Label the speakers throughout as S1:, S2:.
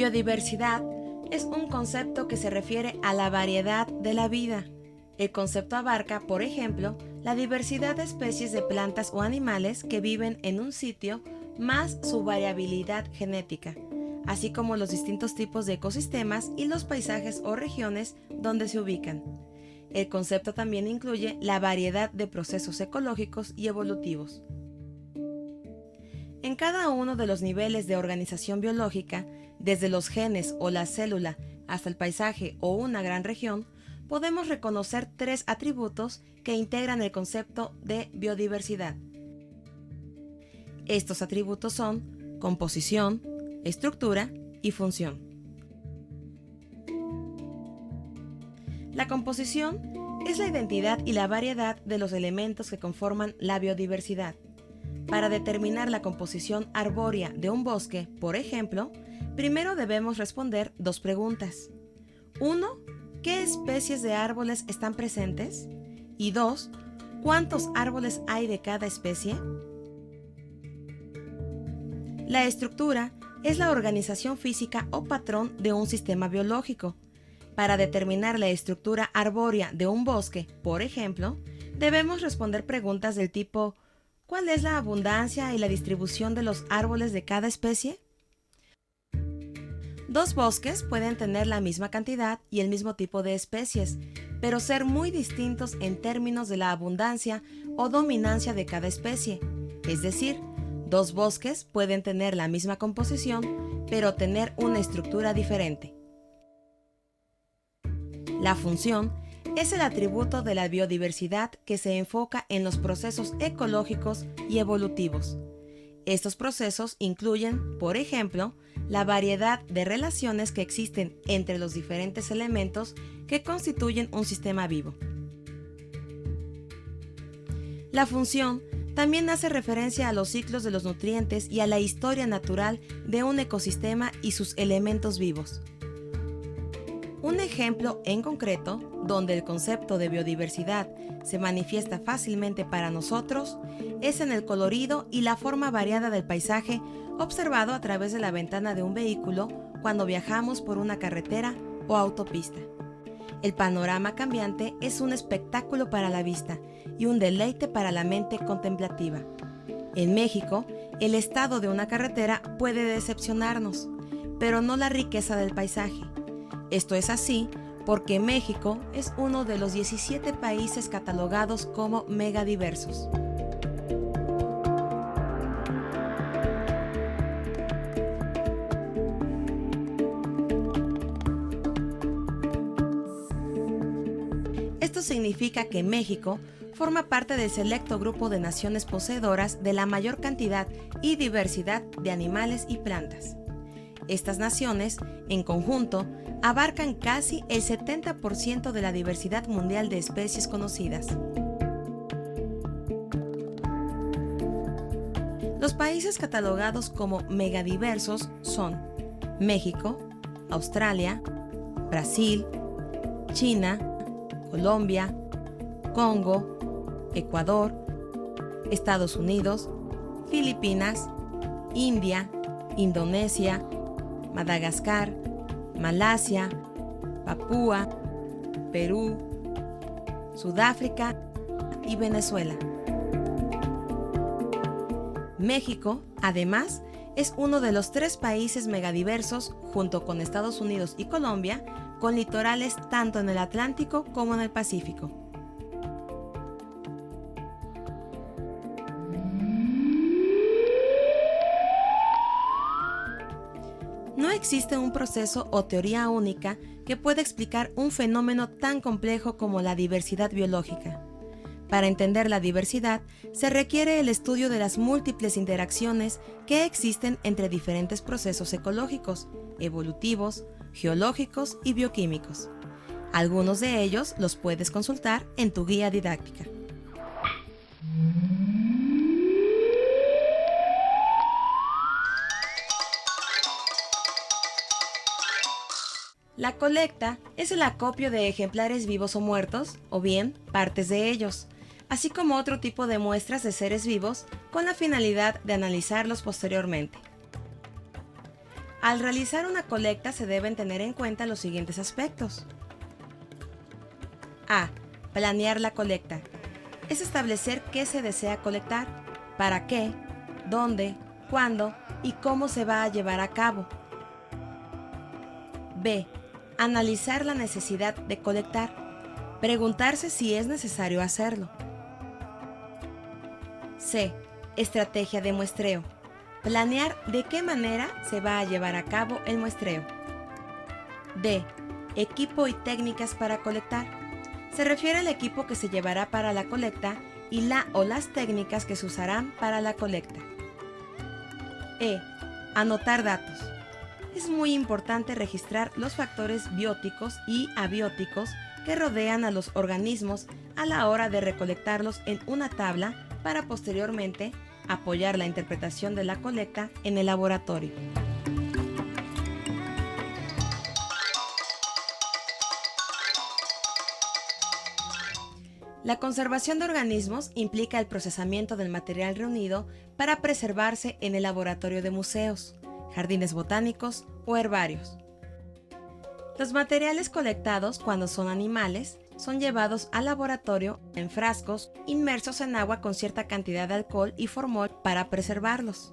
S1: Biodiversidad es un concepto que se refiere a la variedad de la vida. El concepto abarca, por ejemplo, la diversidad de especies de plantas o animales que viven en un sitio más su variabilidad genética, así como los distintos tipos de ecosistemas y los paisajes o regiones donde se ubican. El concepto también incluye la variedad de procesos ecológicos y evolutivos. En cada uno de los niveles de organización biológica, desde los genes o la célula hasta el paisaje o una gran región, podemos reconocer tres atributos que integran el concepto de biodiversidad. Estos atributos son composición, estructura y función. La composición es la identidad y la variedad de los elementos que conforman la biodiversidad. Para determinar la composición arbórea de un bosque, por ejemplo, primero debemos responder dos preguntas. 1. ¿Qué especies de árboles están presentes? Y 2. ¿Cuántos árboles hay de cada especie? La estructura es la organización física o patrón de un sistema biológico. Para determinar la estructura arbórea de un bosque, por ejemplo, debemos responder preguntas del tipo ¿cuál es la abundancia y la distribución de los árboles de cada especie? Dos bosques pueden tener la misma cantidad y el mismo tipo de especies, pero ser muy distintos en términos de la abundancia o dominancia de cada especie. Es decir, dos bosques pueden tener la misma composición, pero tener una estructura diferente. La función es el atributo de la biodiversidad que se enfoca en los procesos ecológicos y evolutivos. Estos procesos incluyen, por ejemplo, la variedad de relaciones que existen entre los diferentes elementos que constituyen un sistema vivo. La función también hace referencia a los ciclos de los nutrientes y a la historia natural de un ecosistema y sus elementos vivos. Un ejemplo en concreto, donde el concepto de biodiversidad se manifiesta fácilmente para nosotros, es en el colorido y la forma variada del paisaje observado a través de la ventana de un vehículo cuando viajamos por una carretera o autopista. El panorama cambiante es un espectáculo para la vista y un deleite para la mente contemplativa. En México, el estado de una carretera puede decepcionarnos, pero no la riqueza del paisaje. Esto es así porque México es uno de los 17 países catalogados como megadiversos. Esto significa que México forma parte del selecto grupo de naciones poseedoras de la mayor cantidad y diversidad de animales y plantas. Estas naciones, en conjunto, abarcan casi el 70% de la diversidad mundial de especies conocidas. Los países catalogados como megadiversos son México, Australia, Brasil, China, Colombia, Congo, Ecuador, Estados Unidos, Filipinas, India, Indonesia, Madagascar, Malasia, Papúa, Perú, Sudáfrica y Venezuela. México, además, es uno de los 3 países megadiversos, junto con Estados Unidos y Colombia, con litorales tanto en el Atlántico como en el Pacífico. No existe un proceso o teoría única que pueda explicar un fenómeno tan complejo como la diversidad biológica. Para entender la diversidad, se requiere el estudio de las múltiples interacciones que existen entre diferentes procesos ecológicos, evolutivos, geológicos y bioquímicos. Algunos de ellos los puedes consultar en tu guía didáctica. La colecta es el acopio de ejemplares vivos o muertos, o bien partes de ellos, así como otro tipo de muestras de seres vivos con la finalidad de analizarlos posteriormente. Al realizar una colecta se deben tener en cuenta los siguientes aspectos. A. Planear la colecta. Es establecer qué se desea colectar, para qué, dónde, cuándo y cómo se va a llevar a cabo. B. Analizar la necesidad de colectar. Preguntarse si es necesario hacerlo. C. Estrategia de muestreo. Planear de qué manera se va a llevar a cabo el muestreo. D. Equipo y técnicas para colectar. Se refiere al equipo que se llevará para la colecta y la o las técnicas que se usarán para la colecta. E. Anotar datos. Es muy importante registrar los factores bióticos y abióticos que rodean a los organismos a la hora de recolectarlos en una tabla para posteriormente apoyar la interpretación de la colecta en el laboratorio. La conservación de organismos implica el procesamiento del material reunido para preservarse en el laboratorio de museos, jardines botánicos o herbarios. Los materiales colectados cuando son animales son llevados al laboratorio en frascos inmersos en agua con cierta cantidad de alcohol y formol para preservarlos,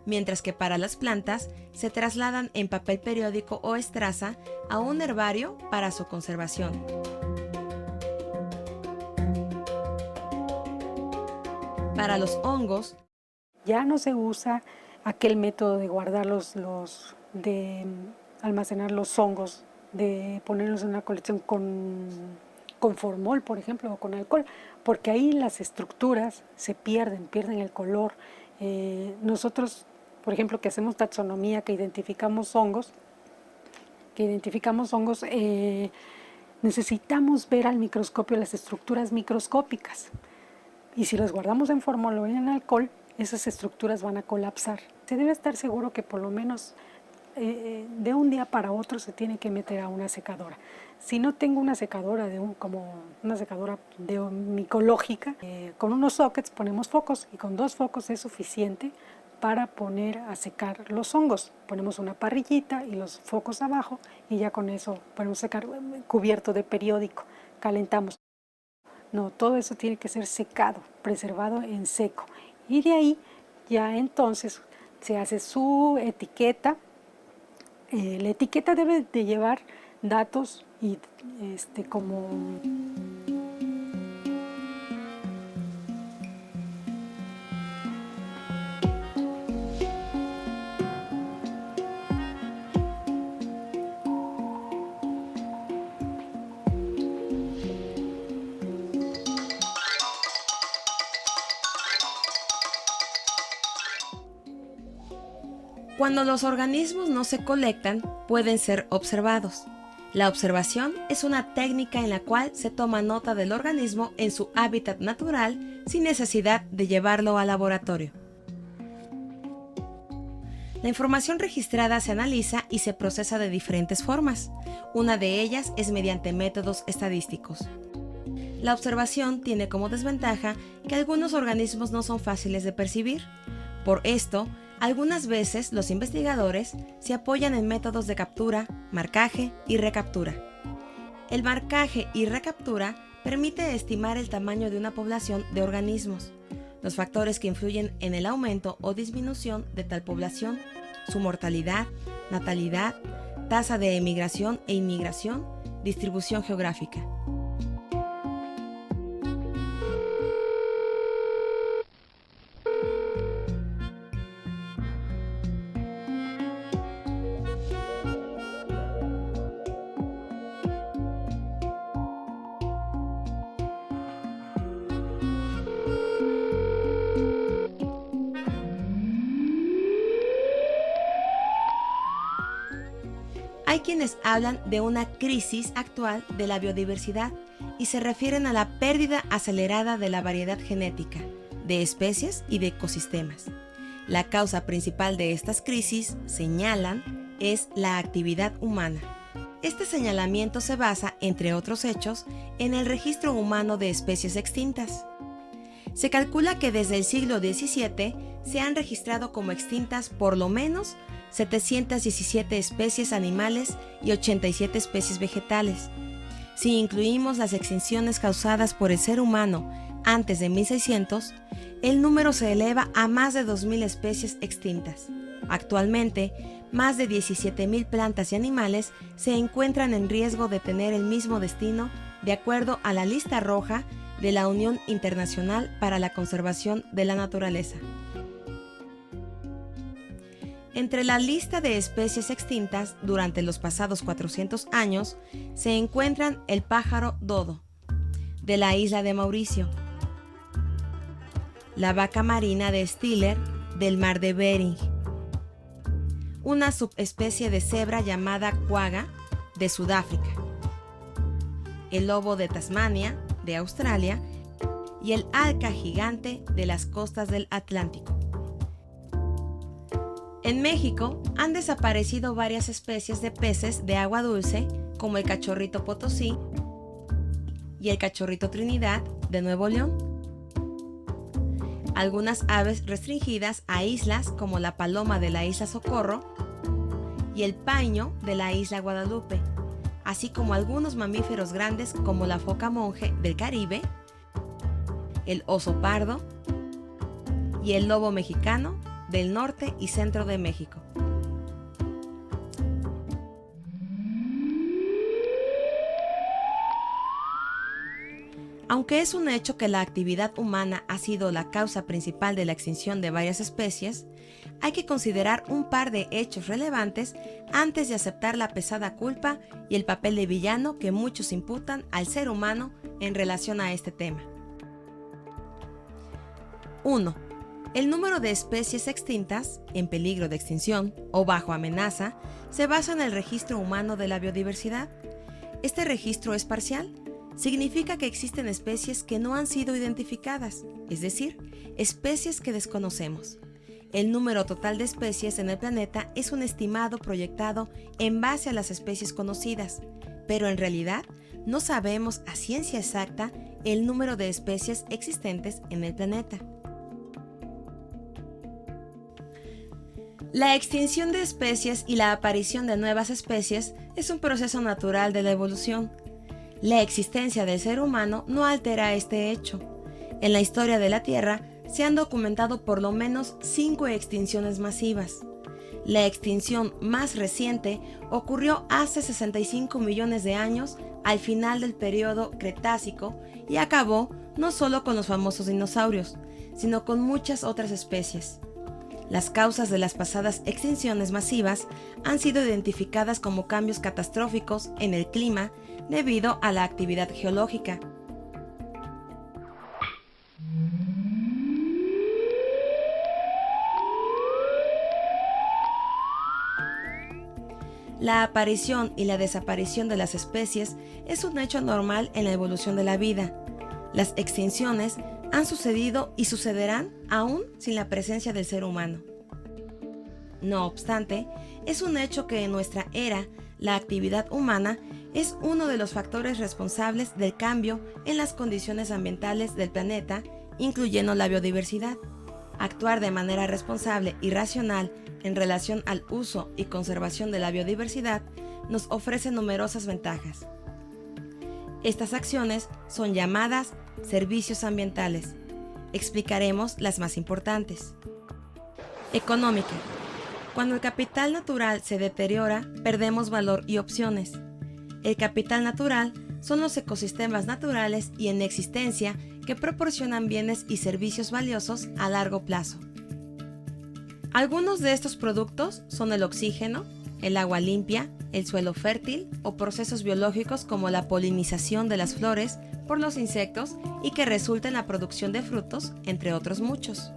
S1: mientras que para las plantas se trasladan en papel periódico o estraza a un herbario para su conservación. Para los hongos,
S2: ya no se usa aquel método de guardarlos, de almacenar los hongos, de ponerlos en una colección con formol, por ejemplo, o con alcohol, porque ahí las estructuras se pierden el color. Nosotros, por ejemplo, que hacemos taxonomía, que identificamos hongos, necesitamos ver al microscopio las estructuras microscópicas. Y si los guardamos en formol o en alcohol, esas estructuras van a colapsar. Se debe estar seguro que por lo menos de un día para otro se tiene que meter a una secadora. Si no tengo una secadora como una secadora micológica, con unos sockets ponemos focos y con 2 focos es suficiente para poner a secar los hongos. Ponemos una parrillita y los focos abajo y ya con eso podemos secar cubierto de periódico, calentamos. No, todo eso tiene que ser secado, preservado en seco. Y de ahí ya entonces se hace su etiqueta. La etiqueta debe de llevar datos y como
S1: cuando los organismos no se colectan, pueden ser observados. La observación es una técnica en la cual se toma nota del organismo en su hábitat natural sin necesidad de llevarlo al laboratorio. La información registrada se analiza y se procesa de diferentes formas. Una de ellas es mediante métodos estadísticos. La observación tiene como desventaja que algunos organismos no son fáciles de percibir. Por esto, algunas veces los investigadores se apoyan en métodos de captura, marcaje y recaptura. El marcaje y recaptura permite estimar el tamaño de una población de organismos, los factores que influyen en el aumento o disminución de tal población, su mortalidad, natalidad, tasa de emigración e inmigración, distribución geográfica. Hay quienes hablan de una crisis actual de la biodiversidad y se refieren a la pérdida acelerada de la variedad genética, de especies y de ecosistemas. La causa principal de estas crisis, señalan, es la actividad humana. Este señalamiento se basa, entre otros hechos, en el registro humano de especies extintas. Se calcula que desde el siglo XVII se han registrado como extintas por lo menos 717 especies animales y 87 especies vegetales. Si incluimos las extinciones causadas por el ser humano antes de 1600, el número se eleva a más de 2.000 especies extintas. Actualmente, más de 17.000 plantas y animales se encuentran en riesgo de tener el mismo destino de acuerdo a la lista roja de la Unión Internacional para la Conservación de la Naturaleza. Entre la lista de especies extintas durante los pasados 400 años se encuentran el pájaro dodo, de la isla de Mauricio, la vaca marina de Stiller, del mar de Bering, una subespecie de cebra llamada quagga, de Sudáfrica, el lobo de Tasmania, de Australia, y el alca gigante de las costas del Atlántico. En México han desaparecido varias especies de peces de agua dulce, como el cachorrito potosí y el cachorrito Trinidad de Nuevo León. Algunas aves restringidas a islas como la paloma de la isla Socorro y el paíño de la isla Guadalupe, así como algunos mamíferos grandes como la foca monje del Caribe, el oso pardo y el lobo mexicano del norte y centro de México. Aunque es un hecho que la actividad humana ha sido la causa principal de la extinción de varias especies, hay que considerar un par de hechos relevantes antes de aceptar la pesada culpa y el papel de villano que muchos imputan al ser humano en relación a este tema. 1. El número de especies extintas, en peligro de extinción o bajo amenaza, se basa en el registro humano de la biodiversidad. Este registro es parcial. Significa que existen especies que no han sido identificadas, es decir, especies que desconocemos. El número total de especies en el planeta es un estimado proyectado en base a las especies conocidas, pero en realidad no sabemos a ciencia exacta el número de especies existentes en el planeta. La extinción de especies y la aparición de nuevas especies es un proceso natural de la evolución. La existencia del ser humano no altera este hecho. En la historia de la Tierra se han documentado por lo menos 5 extinciones masivas. La extinción más reciente ocurrió hace 65 millones de años al final del periodo Cretácico y acabó no solo con los famosos dinosaurios, sino con muchas otras especies. Las causas de las pasadas extinciones masivas han sido identificadas como cambios catastróficos en el clima debido a la actividad geológica. La aparición y la desaparición de las especies es un hecho normal en la evolución de la vida. Las extinciones han sucedido y sucederán aún sin la presencia del ser humano. No obstante, es un hecho que en nuestra era, la actividad humana es uno de los factores responsables del cambio en las condiciones ambientales del planeta, incluyendo la biodiversidad. Actuar de manera responsable y racional en relación al uso y conservación de la biodiversidad nos ofrece numerosas ventajas. Estas acciones son llamadas servicios ambientales. Explicaremos las más importantes. Económica. Cuando el capital natural se deteriora, perdemos valor y opciones. El capital natural son los ecosistemas naturales y en existencia que proporcionan bienes y servicios valiosos a largo plazo. Algunos de estos productos son el oxígeno, el agua limpia, el suelo fértil o procesos biológicos como la polinización de las flores por los insectos y que resulta en la producción de frutos, entre otros muchos.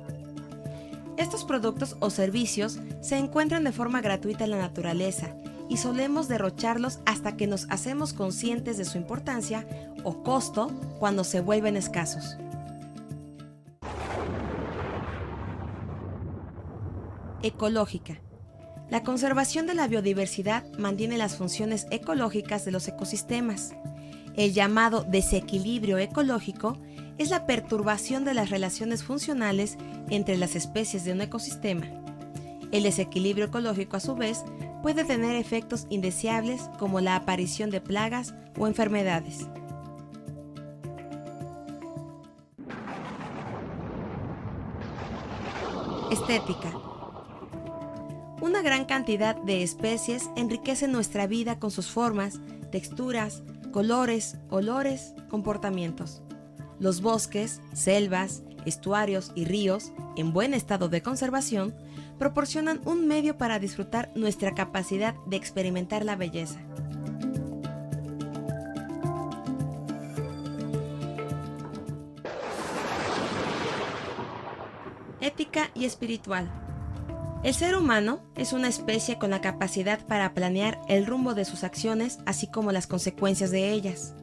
S1: Estos productos o servicios se encuentran de forma gratuita en la naturaleza y solemos derrocharlos hasta que nos hacemos conscientes de su importancia o costo cuando se vuelven escasos. Ecológica. La conservación de la biodiversidad mantiene las funciones ecológicas de los ecosistemas. El llamado desequilibrio ecológico es la perturbación de las relaciones funcionales entre las especies de un ecosistema. El desequilibrio ecológico, a su vez, puede tener efectos indeseables como la aparición de plagas o enfermedades. Estética. Una gran cantidad de especies enriquecen nuestra vida con sus formas, texturas, colores, olores, comportamientos. Los bosques, selvas, estuarios y ríos, en buen estado de conservación, proporcionan un medio para disfrutar nuestra capacidad de experimentar la belleza. Ética y espiritual. El ser humano es una especie con la capacidad para planear el rumbo de sus acciones, así como las consecuencias de ellas.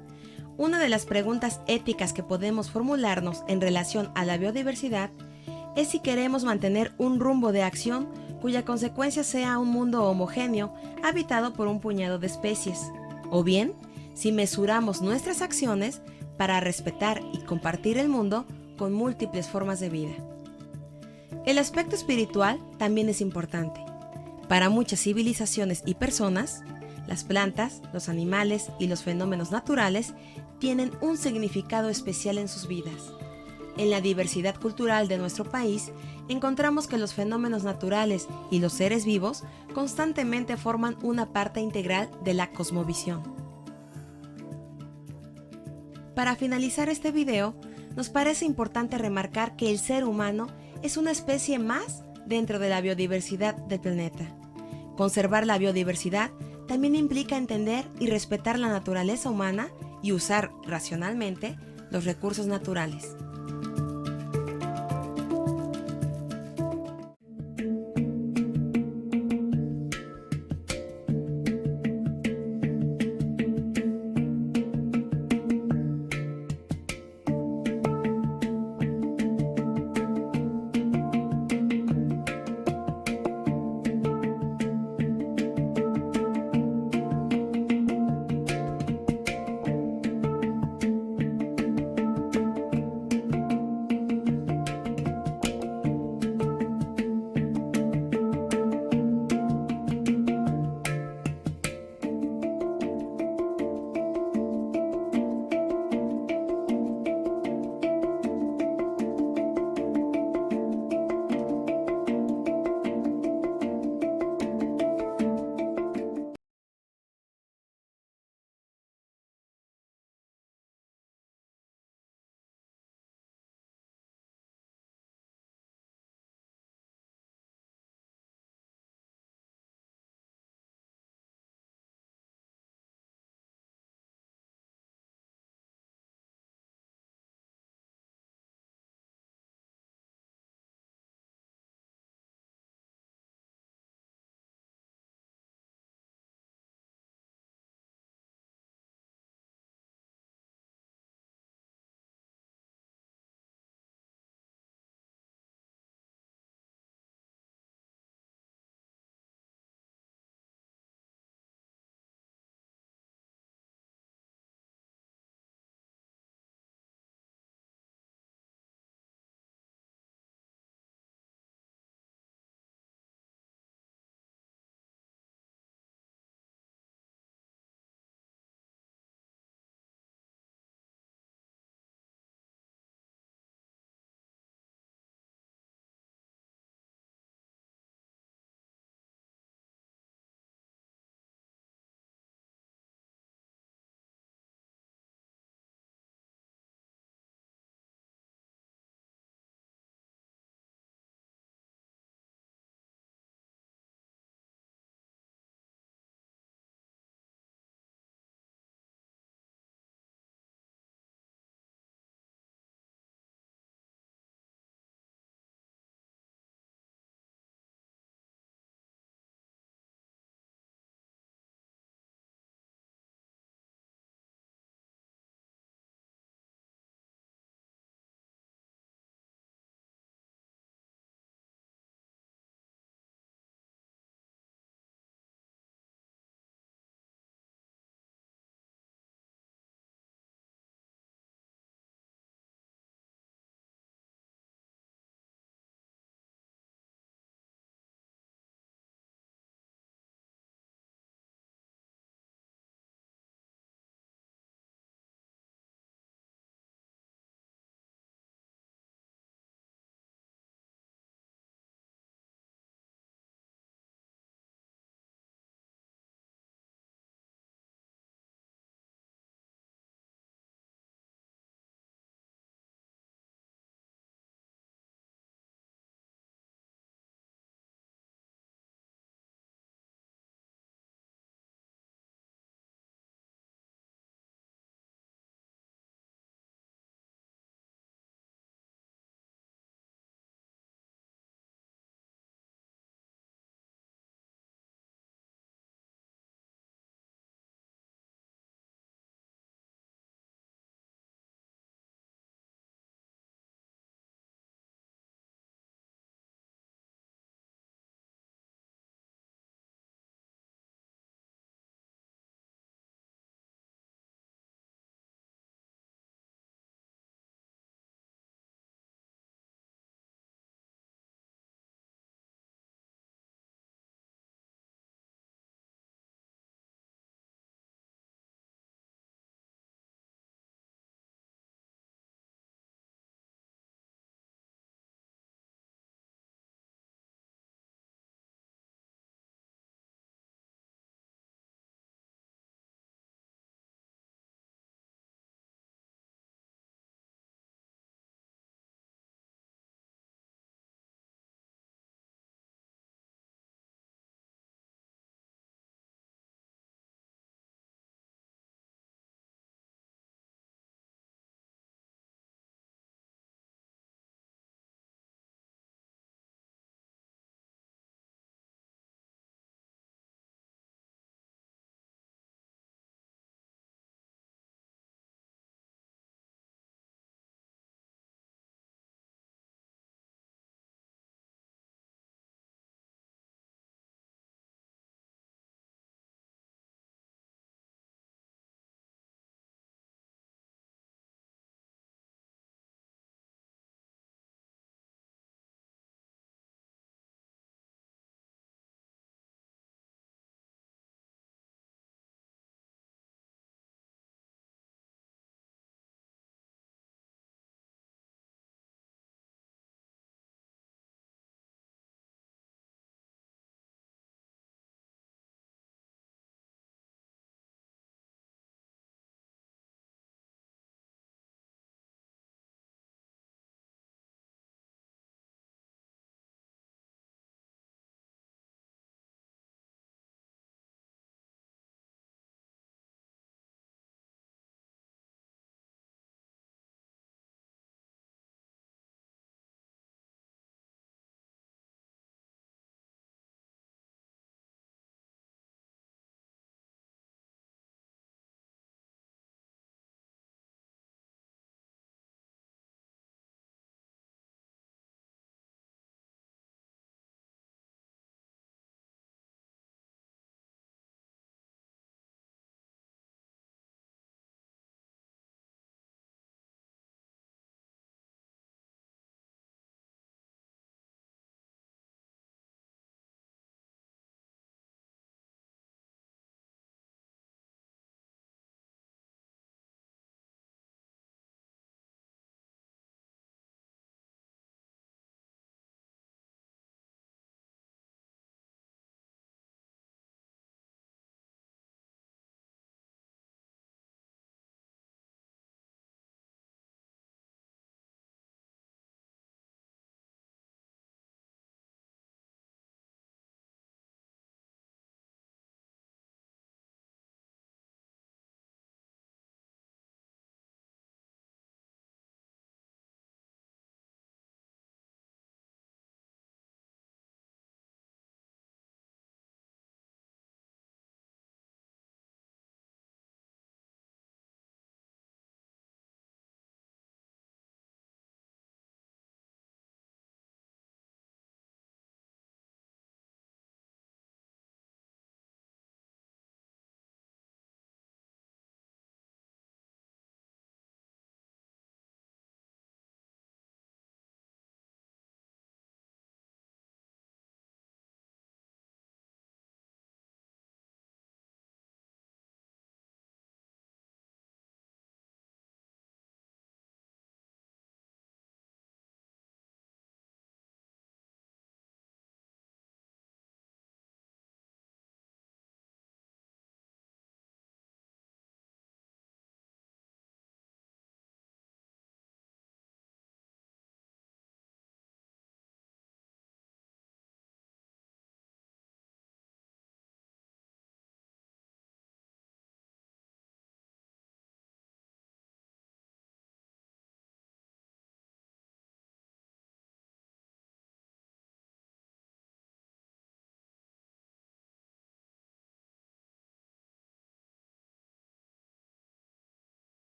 S1: Una de las preguntas éticas que podemos formularnos en relación a la biodiversidad es si queremos mantener un rumbo de acción cuya consecuencia sea un mundo homogéneo habitado por un puñado de especies, o bien si mesuramos nuestras acciones para respetar y compartir el mundo con múltiples formas de vida. El aspecto espiritual también es importante. Para muchas civilizaciones y personas, las plantas, los animales y los fenómenos naturales tienen un significado especial en sus vidas. En la diversidad cultural de nuestro país, encontramos que los fenómenos naturales y los seres vivos constantemente forman una parte integral de la cosmovisión. Para finalizar este video, nos parece importante remarcar que el ser humano es una especie más dentro de la biodiversidad del planeta. Conservar la biodiversidad también implica entender y respetar la naturaleza humana y usar racionalmente los recursos naturales.